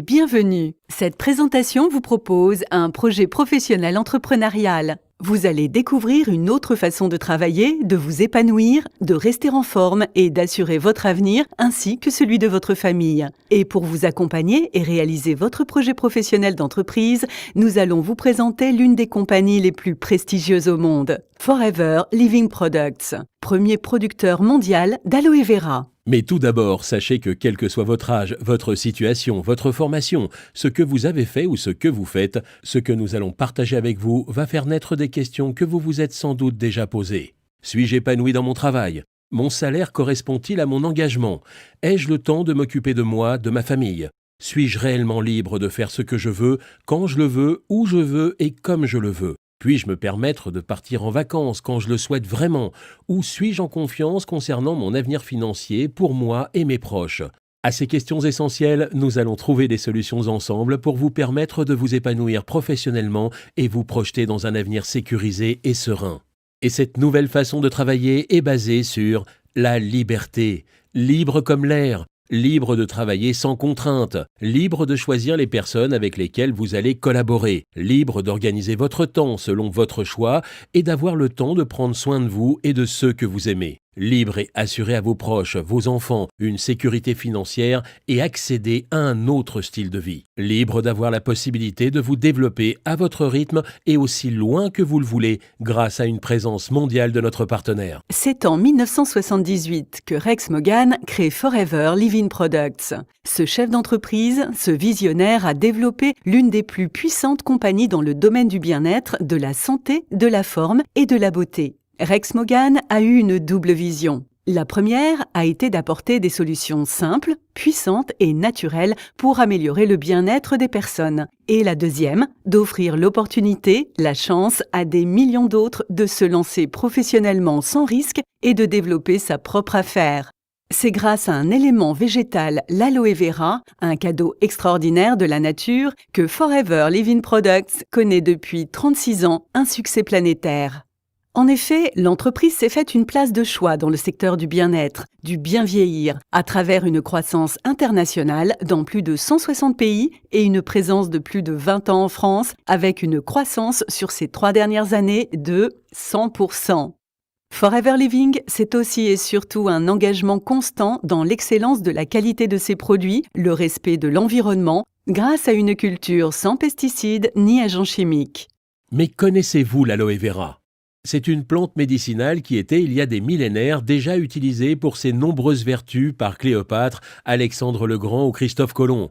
bienvenue. Cette présentation vous propose un projet professionnel entrepreneurial. Vous allez découvrir une autre façon de travailler, de vous épanouir, de rester en forme et d'assurer votre avenir ainsi que celui de votre famille. Et pour vous accompagner et réaliser votre projet professionnel d'entreprise, nous allons vous présenter l'une des compagnies les plus prestigieuses au monde, Forever Living Products, premier producteur mondial d'aloe vera. Mais tout d'abord, sachez que quel que soit votre âge, votre situation, votre formation, ce que vous avez fait ou ce que vous faites, ce que nous allons partager avec vous va faire naître des questions que vous vous êtes sans doute déjà posées. Suis-je épanoui dans mon travail ? Mon salaire correspond-il à mon engagement ? Ai-je le temps de m'occuper de moi, de ma famille ? Suis-je réellement libre de faire ce que je veux, quand je le veux, où je veux et comme je le veux ? Puis-je me permettre de partir en vacances quand je le souhaite vraiment ? Ou suis-je en confiance concernant mon avenir financier pour moi et mes proches ? À ces questions essentielles, nous allons trouver des solutions ensemble pour vous permettre de vous épanouir professionnellement et vous projeter dans un avenir sécurisé et serein. Et cette nouvelle façon de travailler est basée sur la liberté, libre comme l'air. Libre de travailler sans contrainte, libre de choisir les personnes avec lesquelles vous allez collaborer, libre d'organiser votre temps selon votre choix et d'avoir le temps de prendre soin de vous et de ceux que vous aimez. Libre et assurer à vos proches, vos enfants, une sécurité financière et accéder à un autre style de vie. Libre d'avoir la possibilité de vous développer à votre rythme et aussi loin que vous le voulez grâce à une présence mondiale de notre partenaire. C'est en 1978 que Rex Morgan crée Forever Living Products. Ce chef d'entreprise, ce visionnaire a développé l'une des plus puissantes compagnies dans le domaine du bien-être, de la santé, de la forme et de la beauté. Rex Morgan a eu une double vision. La première a été d'apporter des solutions simples, puissantes et naturelles pour améliorer le bien-être des personnes. Et la deuxième, d'offrir l'opportunité, la chance à des millions d'autres de se lancer professionnellement sans risque et de développer sa propre affaire. C'est grâce à un élément végétal, l'aloe vera, un cadeau extraordinaire de la nature, que Forever Living Products connaît depuis 36 ans un succès planétaire. En effet, l'entreprise s'est faite une place de choix dans le secteur du bien-être, du bien vieillir, à travers une croissance internationale dans plus de 160 pays et une présence de plus de 20 ans en France, avec une croissance sur ces 3 dernières années de 100%. Forever Living, c'est aussi et surtout un engagement constant dans l'excellence de la qualité de ses produits, le respect de l'environnement, grâce à une culture sans pesticides ni agents chimiques. Mais connaissez-vous l'aloe vera ? C'est une plante médicinale qui était, il y a des millénaires, déjà utilisée pour ses nombreuses vertus par Cléopâtre, Alexandre le Grand ou Christophe Colomb.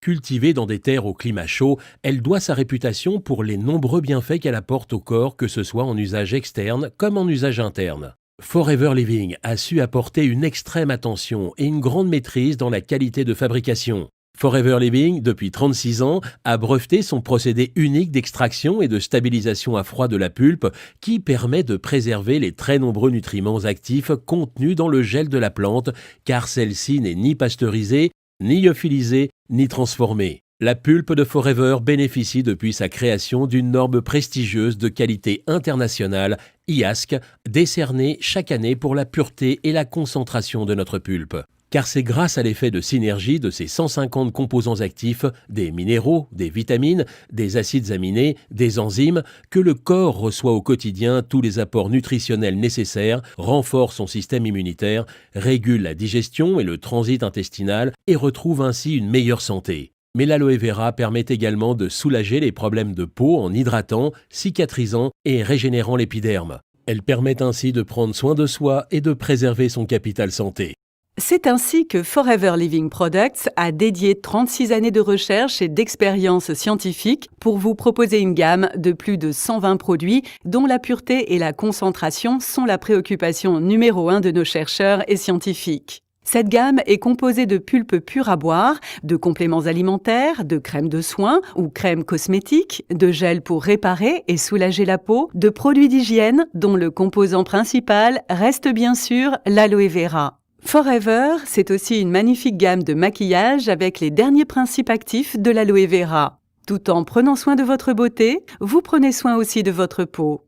Cultivée dans des terres au climat chaud, elle doit sa réputation pour les nombreux bienfaits qu'elle apporte au corps, que ce soit en usage externe comme en usage interne. Forever Living a su apporter une extrême attention et une grande maîtrise dans la qualité de fabrication. Forever Living, depuis 36 ans, a breveté son procédé unique d'extraction et de stabilisation à froid de la pulpe qui permet de préserver les très nombreux nutriments actifs contenus dans le gel de la plante car celle-ci n'est ni pasteurisée, ni lyophilisée, ni transformée. La pulpe de Forever bénéficie depuis sa création d'une norme prestigieuse de qualité internationale, IASC, décernée chaque année pour la pureté et la concentration de notre pulpe. Car c'est grâce à l'effet de synergie de ces 150 composants actifs, des minéraux, des vitamines, des acides aminés, des enzymes, que le corps reçoit au quotidien tous les apports nutritionnels nécessaires, renforce son système immunitaire, régule la digestion et le transit intestinal et retrouve ainsi une meilleure santé. Mais l'aloe vera permet également de soulager les problèmes de peau en hydratant, cicatrisant et régénérant l'épiderme. Elle permet ainsi de prendre soin de soi et de préserver son capital santé. C'est ainsi que Forever Living Products a dédié 36 années de recherche et d'expérience scientifique pour vous proposer une gamme de plus de 120 produits dont la pureté et la concentration sont la préoccupation numéro 1 de nos chercheurs et scientifiques. Cette gamme est composée de pulpes pures à boire, de compléments alimentaires, de crèmes de soins ou crèmes cosmétiques, de gels pour réparer et soulager la peau, de produits d'hygiène dont le composant principal reste bien sûr l'aloe vera. Forever, c'est aussi une magnifique gamme de maquillage avec les derniers principes actifs de l'aloe vera. Tout en prenant soin de votre beauté, vous prenez soin aussi de votre peau.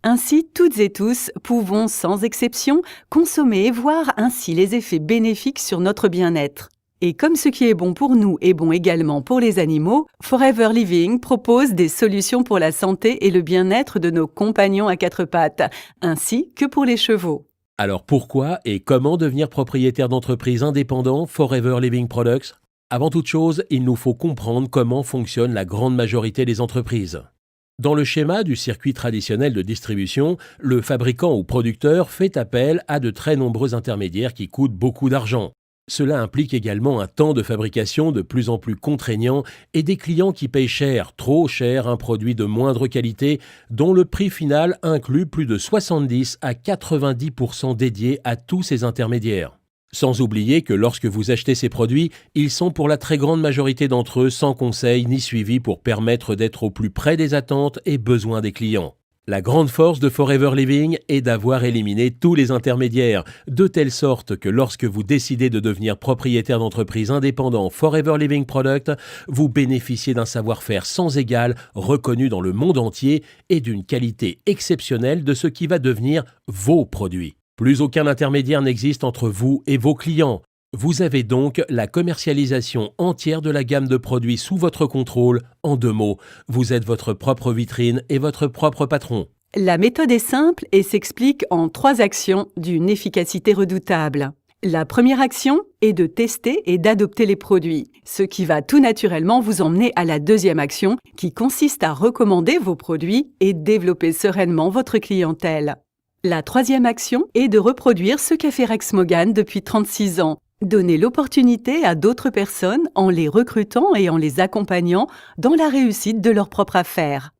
Ainsi, toutes et tous pouvons, sans exception, consommer et voir ainsi les effets bénéfiques sur notre bien-être. Et comme ce qui est bon pour nous est bon également pour les animaux, Forever Living propose des solutions pour la santé et le bien-être de nos compagnons à quatre pattes, ainsi que pour les chevaux. Alors pourquoi et comment devenir propriétaire d'entreprise indépendant Forever Living Products? Avant toute chose, il nous faut comprendre comment fonctionne la grande majorité des entreprises. Dans le schéma du circuit traditionnel de distribution, le fabricant ou producteur fait appel à de très nombreux intermédiaires qui coûtent beaucoup d'argent. Cela implique également un temps de fabrication de plus en plus contraignant et des clients qui payent cher, trop cher, un produit de moindre qualité dont le prix final inclut plus de 70 à 90% dédiés à tous ces intermédiaires. Sans oublier que lorsque vous achetez ces produits, ils sont pour la très grande majorité d'entre eux sans conseil ni suivi pour permettre d'être au plus près des attentes et besoins des clients. La grande force de Forever Living est d'avoir éliminé tous les intermédiaires, de telle sorte que lorsque vous décidez de devenir propriétaire d'entreprise indépendant Forever Living Product, vous bénéficiez d'un savoir-faire sans égal, reconnu dans le monde entier et d'une qualité exceptionnelle de ce qui va devenir vos produits. Plus aucun intermédiaire n'existe entre vous et vos clients. Vous avez donc la commercialisation entière de la gamme de produits sous votre contrôle. En 2 mots, vous êtes votre propre vitrine et votre propre patron. La méthode est simple et s'explique en 3 actions d'une efficacité redoutable. La première action est de tester et d'adopter les produits, ce qui va tout naturellement vous emmener à la deuxième action qui consiste à recommander vos produits et développer sereinement votre clientèle. La troisième action est de reproduire ce qu'a fait Rex Mogán depuis 36 ans. Donner l'opportunité à d'autres personnes en les recrutant et en les accompagnant dans la réussite de leur propre affaire.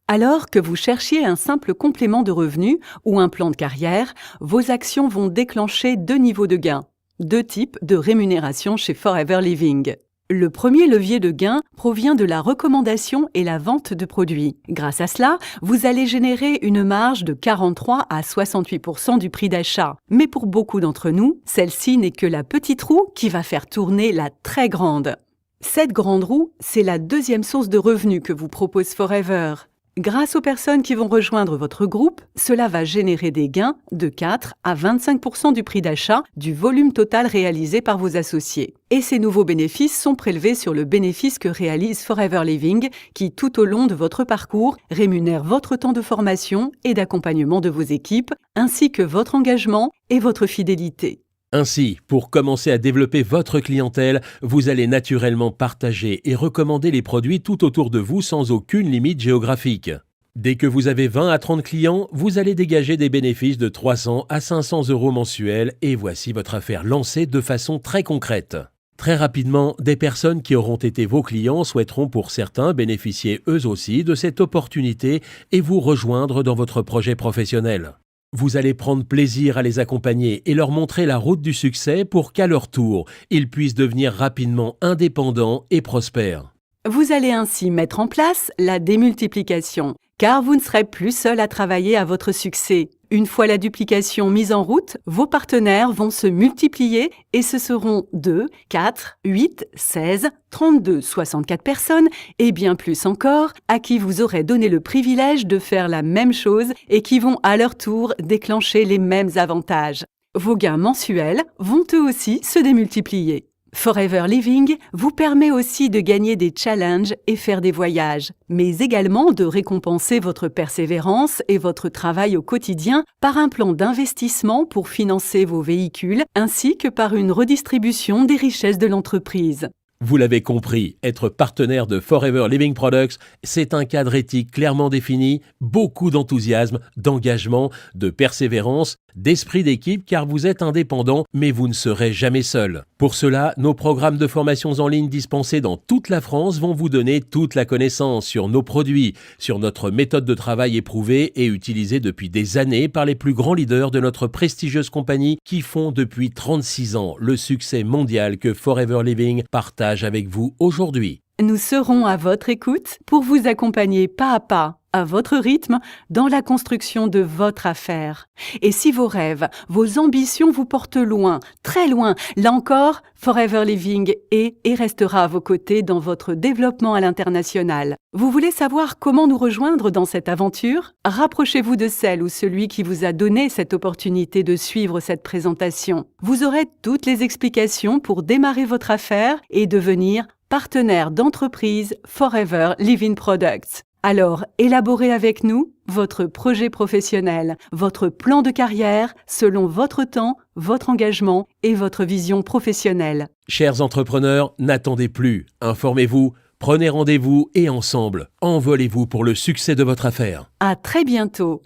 Alors que vous cherchiez un simple complément de revenu ou un plan de carrière, vos actions vont déclencher 2 niveaux de gains, 2 types de rémunération chez Forever Living. Le premier levier de gain provient de la recommandation et la vente de produits. Grâce à cela, vous allez générer une marge de 43 à 68% du prix d'achat. Mais pour beaucoup d'entre nous, celle-ci n'est que la petite roue qui va faire tourner la très grande. Cette grande roue, c'est la deuxième source de revenus que vous propose Forever. Grâce aux personnes qui vont rejoindre votre groupe, cela va générer des gains de 4 à 25% du prix d'achat du volume total réalisé par vos associés. Et ces nouveaux bénéfices sont prélevés sur le bénéfice que réalise Forever Living, qui tout au long de votre parcours rémunère votre temps de formation et d'accompagnement de vos équipes, ainsi que votre engagement et votre fidélité. Ainsi, pour commencer à développer votre clientèle, vous allez naturellement partager et recommander les produits tout autour de vous sans aucune limite géographique. Dès que vous avez 20 à 30 clients, vous allez dégager des bénéfices de 300 à 500 euros mensuels et voici votre affaire lancée de façon très concrète. Très rapidement, des personnes qui auront été vos clients souhaiteront pour certains bénéficier eux aussi de cette opportunité et vous rejoindre dans votre projet professionnel. Vous allez prendre plaisir à les accompagner et leur montrer la route du succès pour qu'à leur tour, ils puissent devenir rapidement indépendants et prospères. Vous allez ainsi mettre en place la démultiplication, car vous ne serez plus seul à travailler à votre succès. Une fois la duplication mise en route, vos partenaires vont se multiplier et ce seront 2, 4, 8, 16, 32, 64 personnes et bien plus encore à qui vous aurez donné le privilège de faire la même chose et qui vont à leur tour déclencher les mêmes avantages. Vos gains mensuels vont eux aussi se démultiplier. Forever Living vous permet aussi de gagner des challenges et faire des voyages, mais également de récompenser votre persévérance et votre travail au quotidien par un plan d'investissement pour financer vos véhicules ainsi que par une redistribution des richesses de l'entreprise. Vous l'avez compris, être partenaire de Forever Living Products, c'est un cadre éthique clairement défini, beaucoup d'enthousiasme, d'engagement, de persévérance, d'esprit d'équipe car vous êtes indépendant, mais vous ne serez jamais seul. Pour cela, nos programmes de formations en ligne dispensés dans toute la France vont vous donner toute la connaissance sur nos produits, sur notre méthode de travail éprouvée et utilisée depuis des années par les plus grands leaders de notre prestigieuse compagnie qui font depuis 36 ans le succès mondial que Forever Living partage avec vous aujourd'hui. Nous serons à votre écoute pour vous accompagner pas à pas à votre rythme, dans la construction de votre affaire. Et si vos rêves, vos ambitions vous portent loin, très loin, là encore, Forever Living est et restera à vos côtés dans votre développement à l'international. Vous voulez savoir comment nous rejoindre dans cette aventure? Rapprochez-vous de celle ou celui qui vous a donné cette opportunité de suivre cette présentation. Vous aurez toutes les explications pour démarrer votre affaire et devenir partenaire d'entreprise Forever Living Products. Alors, élaborez avec nous votre projet professionnel, votre plan de carrière selon votre temps, votre engagement et votre vision professionnelle. Chers entrepreneurs, n'attendez plus. Informez-vous, prenez rendez-vous et ensemble, envolez-vous pour le succès de votre affaire. À très bientôt.